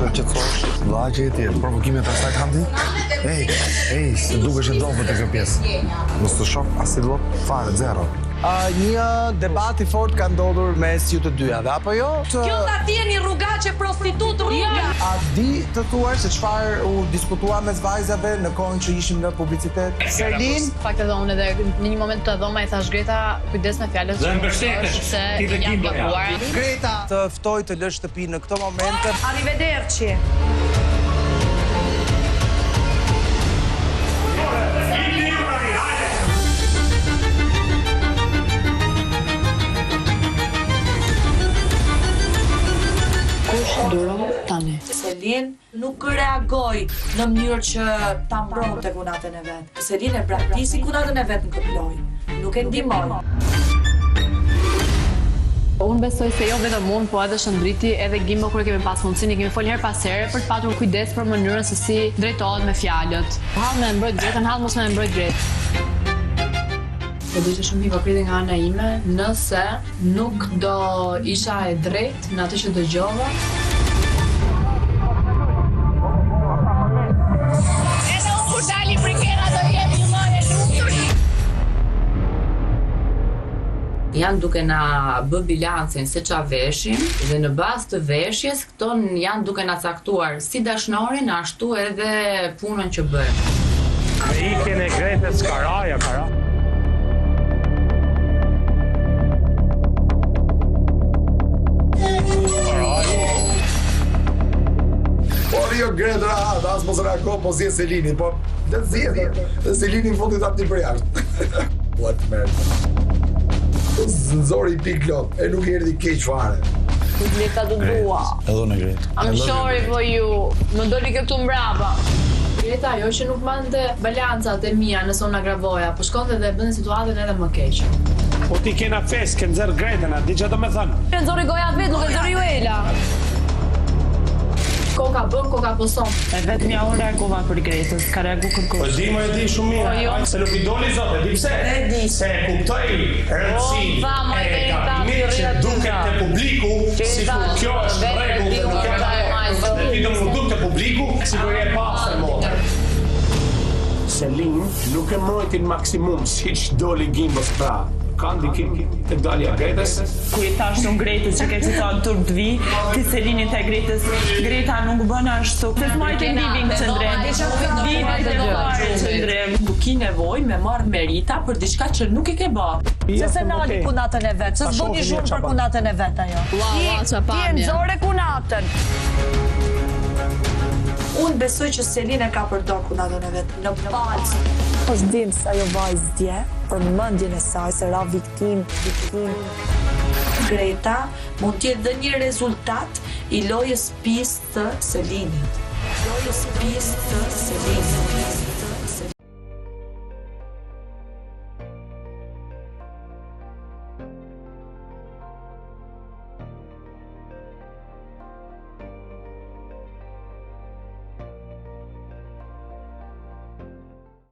dhe që të thosh, vlla që e tjerë, provokimet e asaj kanë ti? Ej, se dukesh e dobët e kjo pjesë. Mos të shoh as i llop fare, zero. Një debat i fort ka ndodhur mes ju të dyave, apo jo? Kjo ta tjeni rrugaqe prostitut rruga. A di të thuar se çfarë u diskutua mes vajzave në kohën që ishim në publicitet? Selin? Fakt edhe unë edhe në një moment të dhoma i thash Greta, kujdes me fjalët që thosh se janë gabuar. Greta, të ftoj të lësh shtëpi në këto momente. Arrivederci. Duron tani. Selin nuk reagoi në mënyrë që ta mbronte kunatën e vet. Selin e praktisi kunatën e vet në këtë lojë. Nuk e ndihmoi. Unë besoj se jo vetëm unë, po edhe Shëndriti, edhe Gimbo kur kemi pas mundësinë, kemi folur her pas here për të patur kujdes për mënyrën se si drejtohet me fjalët. Hall me mbrojt Gretën, hall mos me mbrojt Gretën. Do ishte shumë hipokrite nga ana ime nëse nuk do isha e drejtë në atë që dëgjova. Edhe unë kur dali prekera do jemi më e lumtur. Janë duke na bë bilancin se qa veshim dhe në bazë të veshjes këto janë duke na caktuar si dashnorin ashtu edhe punën që bëjmë. Me ikjen e Gretës karaja. Por jo Greta, as mos reago, po zje Selini, po dhe zje, dhe Selini në fundit hap ti për jashtë. What merda. Zori i pik lot, e nuk erdhi keq fare. Greta do dua. Edhe unë Greta. I'm sorry for you. Më doli këtu mbrapa. Greta, ajo që nuk mande balancat e mia nëse unë agravoja, po shkonte dhe bënte situatën edhe më keq. Po ti kena fes, ke nxerr Gretën, a di çfarë do të thënë? E nxorri goja vet, nuk e nxorri Juela. Koka bën, koka poson. E vetëm ja unë reagova për Gretës, ka reagu Po kërkosh. di më e di shumë mirë, se nuk i doli zot, e di pse? E di. Se e kuptoj rëndësinë e gabimit që duket te publiku, sikur kjo është rregull dhe nuk e ka. Dhe ti do më duk te publiku, sikur e pastër motor. Selin nuk e mbrojti në maksimum siç doli Gimbos pra. Ka ndikim të dalja Gretës. Ku i thash unë Gretës që ke cituar turp të vi, ti Selinit e Gretës, Greta nuk bën ashtu. Se smart e living qëndrem. Living të parë qëndrem. Nuk ki nevojë me marr merita për diçka që nuk i ke bërë. Se se nali kunatën e vet, se s'boni shumë për kunatën e vet ajo. Ti e nxore kunatën. Unë besoj që Selina ka përdor kunatën e vet në palcë. Është dim se ajo vajzë dje, për mendjen e saj se ra viktim. Greta mund të jetë dhe një rezultat i lojës pistë të Selinit. Lojës pistë të Selinit.